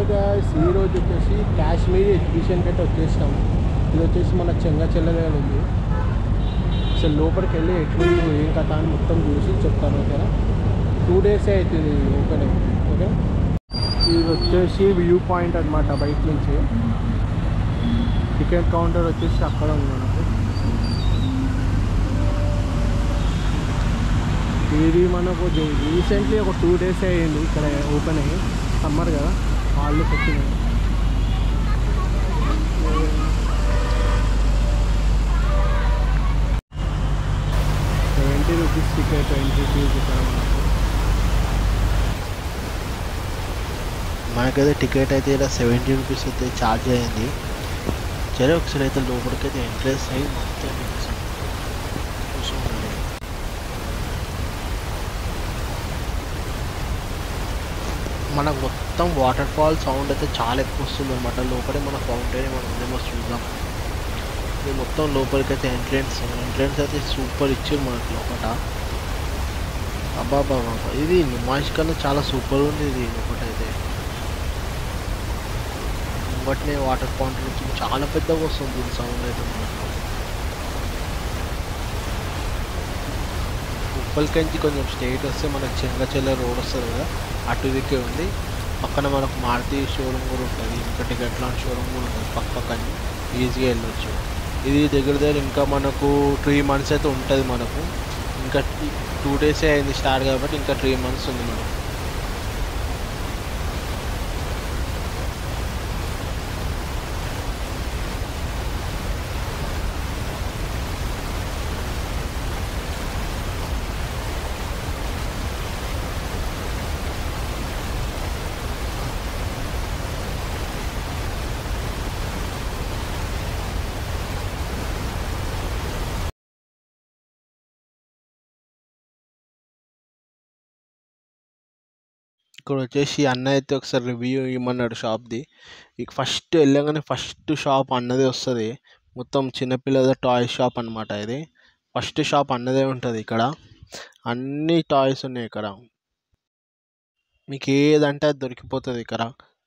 Hi guys, ఈరోజు వచ్చేసి కాశ్మీర్ ఎగ్జిబిషన్కి అయితే వచ్చేసినాం. ఇది వచ్చేసి మన చెంగచెల్లె ఉంది. అసలు లోపలికి వెళ్ళి ఎట్లుంది ఏం కథ అని మొత్తం చూసి చెప్తాను. ఓకేనా, 2 days అవుతుంది ఓపెన్ అయ్యి. ఓకే, ఇది వచ్చేసి వ్యూ పాయింట్ అనమాట. బయట నుంచి టికెట్ కౌంటర్ వచ్చేసి అక్కడ ఉంది మనకు. ఇది మనకు రీసెంట్లీ ఒక 2 days అయ్యింది ఇక్కడ ఓపెన్ అయ్యి. సమ్మర్ కదా, హాలిడేస్ వచ్చినాయి. ₹70 టికెట్, ఎంట్రీ ఫీజు ఇక్కడ మనకైతే టికెట్ అయితే ఇలా ₹70 అయితే ఛార్జ్ అయ్యింది. సరే, ఒకసారి అయితే లోపలికి అయితే ఎంట్రెన్స్ అయ్యి మొత్తం చూసుకుంటాను. మనకు మొత్తం వాటర్ ఫాల్ సౌండ్ అయితే చాలా ఎక్కువ వస్తుంది అనమాట. లోపలే మన ఫౌంటైన్ మనం ఉందేమో చూద్దాం. ఇది మొత్తం లోపలికి అయితే ఎంట్రెన్స్ అయితే సూపర్ ఇచ్చారు మనకి లోపల. అబ్బాబా, ఇది నుమాయిష్ కన్నా చాలా సూపర్ ఉంది ఇది లోపలైతే. బట్నే వాటర్ ఫౌంటైన్ నుంచి చాలా పెద్దగా వస్తుంది దీని సౌండ్ అయితే మనకు. ఉప్పల్కంచి కొంచెం స్టేట్ వస్తే మనకు చెంగచెల్లె రోడ్ వస్తుంది కదా, అటు దిక్కే ఉంది. పక్కన మనకు మారుతి షోరూమ్ కూడా ఉంటుంది, ఇంకా టికెట్లాంటి షోరూమ్ కూడా ఉంటుంది. పక్కని ఈజీగా వెళ్ళొచ్చు. ఇది దగ్గర ఇంకా మనకు 3 months అయితే ఉంటుంది మనకు. ఇంకా 2 days అయింది స్టార్ట్ కాబట్టి ఇంకా 3 months ఉంది మనకు. ఇక్కడ వచ్చేసి అన్న అయితే ఒకసారి రివ్యూ ఇవ్వమన్నాడు షాప్ది. ఇక ఫస్ట్ వెళ్ళగానే ఫస్ట్ షాప్ అన్నదే వస్తుంది. మొత్తం చిన్నపిల్లల టాయ్ షాప్ అనమాట ఇది. ఫస్ట్ షాప్ అన్నదే ఉంటుంది ఇక్కడ. అన్ని టాయ్స్ ఉన్నాయి ఇక్కడ. మీకు ఏదంటే అది దొరికిపోతుంది ఇక్కడ.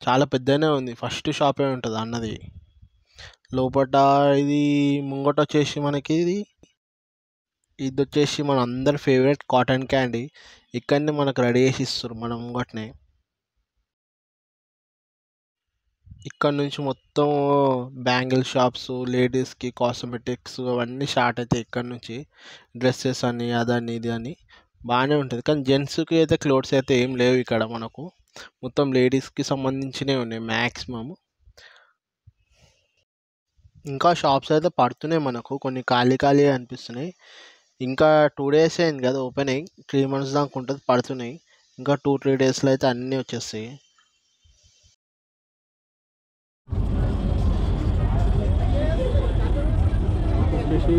చాలా పెద్దనే ఉంది. ఫస్ట్ షాపే ఉంటుంది అన్నది. లోపల ఇది ముంగట వచ్చేసి మనకి ఇది వచ్చేసి మన అందరి ఫేవరెట్ కాటన్ క్యాండీ. ఇక్కడనే మనకు రెడీ చేసి ఇస్తారు మన ముంగటనే. ఇక్కడ నుంచి మొత్తం బ్యాంగిల్ షాప్స్, లేడీస్కి కాస్మెటిక్స్ అవన్నీ స్టార్ట్ అవుతాయి ఇక్కడ నుంచి. డ్రెస్సెస్ అని అదని ఇది అని బాగానే ఉంటుంది. కానీ జెంట్స్కి అయితే క్లోత్స్ అయితే ఏం లేవు ఇక్కడ మనకు. మొత్తం లేడీస్కి సంబంధించినవి ఉన్నాయి మ్యాక్సిమమ్. ఇంకా షాప్స్ అయితే పడుతున్నాయి మనకు, కొన్ని ఖాళీ అనిపిస్తున్నాయి. ఇంకా 2 days అయింది కదా ఓపెన్ అయ్యి. 3 months దాకా ఉంటుంది, పడుతున్నాయి. ఇంకా 2-3 daysలో అయితే అన్నీ వచ్చేస్తాయి. వచ్చేసి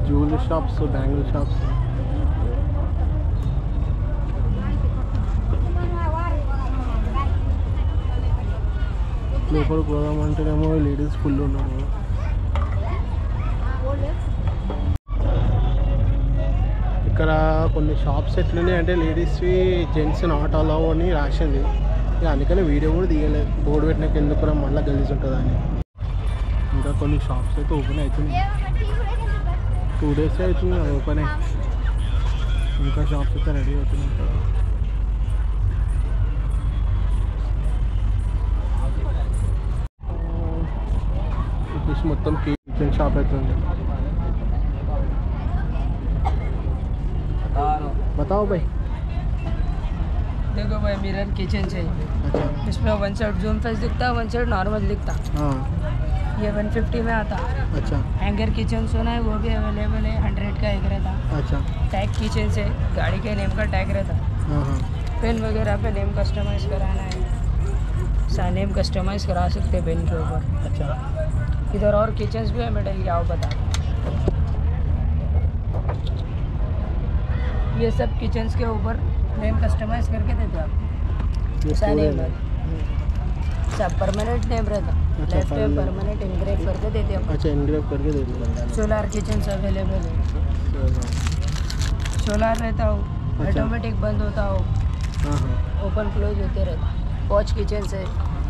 జ్యువెలరీ షాప్స్, బ్యాంగిల్ షాప్స్. లోపలికి పోదామంటేనేమో లేడీస్ ఫుల్ ఉన్నారు. ఇక్కడ కొన్ని షాప్స్ ఎట్లున్నాయి అంటే లేడీస్వి, జెంట్స్ నాట్ అలౌ అని రాసింది. ఇక అందుకని వీడియో కూడా తీయలేదు, బోర్డు పెట్టినాక ఎందుకు మళ్ళీ గలీజ్ ఉంటుందని. ఇంకా కొన్ని షాప్స్ అయితే ఓపెన్ అవుతున్నాయి. 2 days అవుతుంది ఓపెన్ అయ్యి. ఇంకా షాప్స్ అయితే రెడీ అవుతున్నాయి. మొత్తం కిచెన్ షాప్ అవుతుంది. बताओ भाई। देखो भाई, मिरर किचन चाहिए। अच्छा, इसमें 1 साइड जूम फेस दिखता है, 1 साइड नॉर्मल दिखता। हाँ, ये 150 में आता। अच्छा हैंगर किचन सोना है, वो भी अवेलेबल है। 100 का एक रहता। अच्छा, टैग किचन से गाड़ी के नेम का टैग रहता। हाँ हाँ, पेन वगैरह पे नेम कस्टमाइज कराना है, नेम कस्टमाइज करा सकते पेन के ऊपर। अच्छा, इधर और किचन्स भी है, मैं डल आओ बता। ये सब किचन्स के ऊपर नेम कस्टमाइज करके देते आप। ऐसा नेम है, सब परमानेंट नेम रहता। अच्छा, लेफ्ट में परमानेंट इंग्रेव करके देते हम। अच्छा, इंग्रेव करके दे दो। सोलार किचन अवेलेबल है। सोलार रहता हो, ऑटोमेटिक बंद होता हो, हाँ हाँ, ओपन क्लोज होते रहता। पॉच किचन से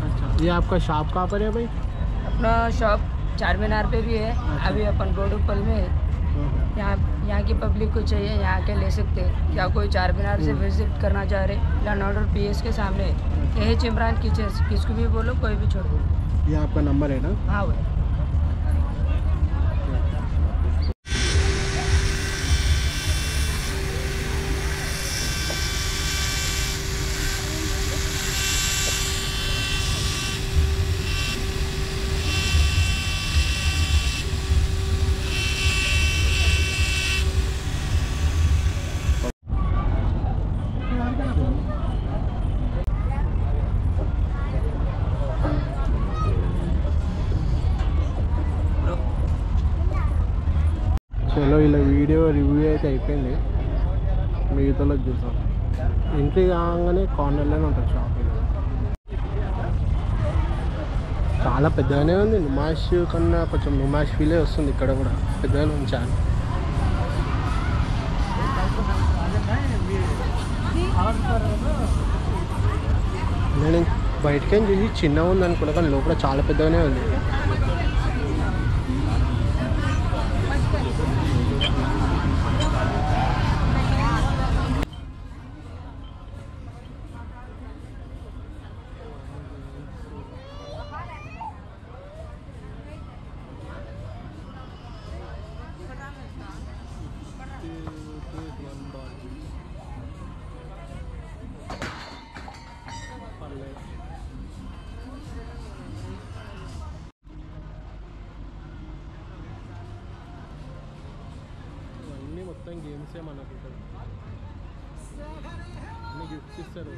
अच्छा, ये आपका शॉप कहाँ पर है भाई? अपना शॉप चार मीनार पे भी है। अभी अपन बोडुपल में है। यहाँ की पब्लिक को चाहिए यहाँ के ले सकते हैं। क्या कोई चार मीनार से विजिट करना चाह रहे लॉ एंड ऑर्डर PS के सामने ये है इमरान किचन, किसको भी बोलो कोई भी छोड़ दो। ये आपका नंबर है ना? हाँ भाई। చలో ఇలా వీడియో రివ్యూ అయితే అయిపోయింది. మిగతాలో చూసాం. ఎంట్రీ కాగానే కార్నర్లోనే ఉంటుంది షాప్. చాలా పెద్దగానే ఉంది. నుమాష్ కన్నా కొంచెం నుమాష్ ఫీలే వస్తుంది ఇక్కడ కూడా. పెద్దగానే ఉంది చాలా. నేను బయటకేం చూసి చిన్నగా ఉంది అనుకున్నా కానీ లోపల చాలా పెద్దగానే ఉంది. ఇవన్నీ మొత్తం గేమ్సే మనకు అన్ని గిఫ్ట్స్ ఇస్తారు.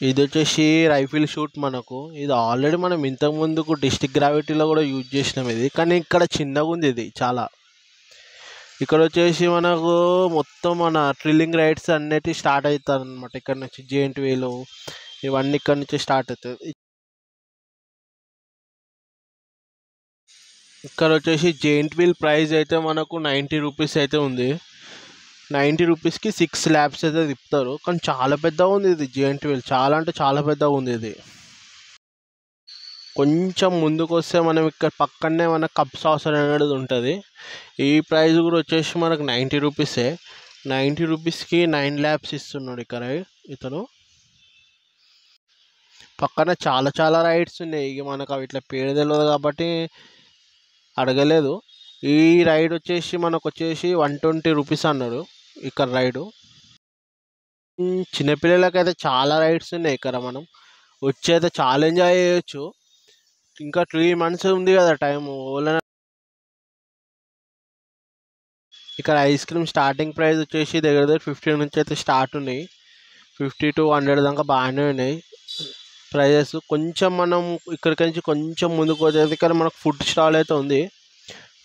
ఇది వచ్చేసి రైఫిల్ షూట్ మనకు. ఇది ఆల్రెడీ మనం ఇంతకు ముందుకు డిస్ట్రిక్ట్ గ్రావిటీలో కూడా యూజ్ చేసినాం ఇది. కానీ ఇక్కడ చిన్నగా ఉంది ఇది చాలా. ఇక్కడ వచ్చేసి మనకు మొత్తం మన థ్రిల్లింగ్ రైడ్స్ అన్నిటి స్టార్ట్ అవుతారు అనమాట. ఇక్కడ నుంచి జెయింట్ వీలు ఇవన్నీ ఇక్కడ నుంచి స్టార్ట్ అవుతుంది. ఇక్కడ వచ్చేసి జెయింట్ వీల్ ప్రైస్ అయితే మనకు 90 రూపీస్ అయితే ఉంది. 90 రూపీస్కి 6 ల్యాబ్స్ అయితే తిప్పుతారు. కానీ చాలా పెద్దగా ఉంది ఇది జెయింట్ వీల్. చాలా అంటే చాలా పెద్దగా ఉంది ఇది. కొంచెం ముందుకు వస్తే మనం ఇక్కడ పక్కనే మన కప్ సాసర్ అనేది ఉంటుంది. ఈ ప్రైస్ కూడా వచ్చేసి మనకు 90 రూపీసే. 90 రూపీస్కి 9 ల్యాబ్స్ ఇస్తున్నాడు ఇక్కడ ఇతను. పక్కన చాలా చాలా రైడ్స్ ఉన్నాయి. ఇక మనకు అవి ఇట్లా పేరు తెలియదు కాబట్టి అడగలేదు. ఈ రైడ్ వచ్చేసి మనకు వచ్చేసి 120 రూపీస్ అన్నాడు ఇక్కడ రైడు. చిన్నపిల్లలకైతే చాలా రైడ్స్ ఉన్నాయి ఇక్కడ. మనం వచ్చి అయితే చాలా ఎంజాయ్ చేయొచ్చు. ఇంకా 3 months ఉంది కదా టైము. ఇక్కడ ఐస్ క్రీమ్ స్టార్టింగ్ ప్రైస్ వచ్చేసి దగ్గర దగ్గర 50 నుంచి అయితే స్టార్ట్ ఉన్నాయి. 50 to 100 దాకా బాగానే ఉన్నాయి ప్రైజెస్. కొంచెం మనం ఇక్కడికి నుంచి కొంచెం ముందుకు వచ్చేది ఇక్కడ మనకు ఫుడ్ స్టాల్ అయితే ఉంది.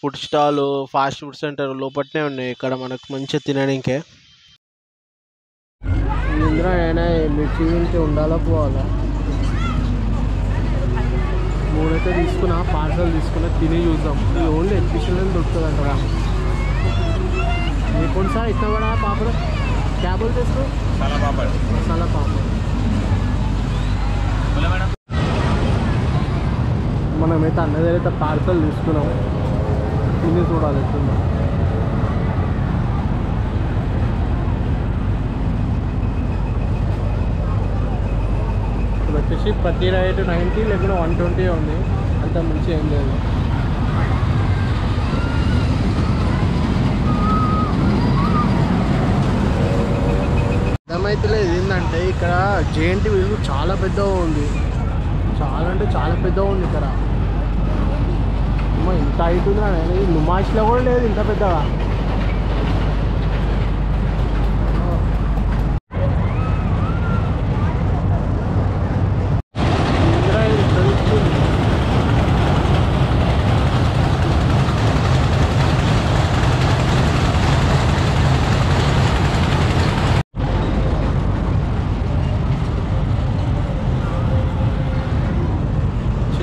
Food stall fast food centre లోపలనే ఉన్నాయి ఇక్కడ మనకు మంచిగా తినడానికే. ఇంద్రా అయినా మిర్చి తింటే ఉండాలా పోవాలా? 3 అయితే తీసుకున్నా, పార్సల్ తీసుకున్నా, తిని చూద్దాం. ఇది ఓన్లీ ఎగ్జిబిషన్లో దొరుకుతుంది అంటారా? ये कौन सा इतना बड़ा पापड़ क्या बोलते इसको? मसाला पापड़. मसाला पापड़. మనమైతే అన్న దగ్గర అయితే పార్సల్ తీసుకున్నాం. తిని చూడాలి ఎట్లుందో. ఇప్పుడు వచ్చేసి ప్రతి రైట్ 90 లేకుండా 120 ఉంది. అంత మంచి ఏం లేదు. అర్థమైతే లేదు ఏంటంటే ఇక్కడ జెయింట్ వీల్ చాలా పెద్దగా ఉంది. చాలా అంటే చాలా పెద్దగా ఉంది ఇక్కడ. ఇంత హైట్ ఉందా? నుమాష్లో కూడా లేదు ఇంత పెద్దగా.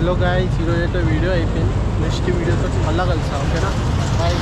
చలో గాయ్స్ ఈరోజు అయితే వీడియో అయిపోయింది. నెక్స్ట్ వీడియోతో మళ్ళీ కలుస్తా. ఓకేనా? బాయ్.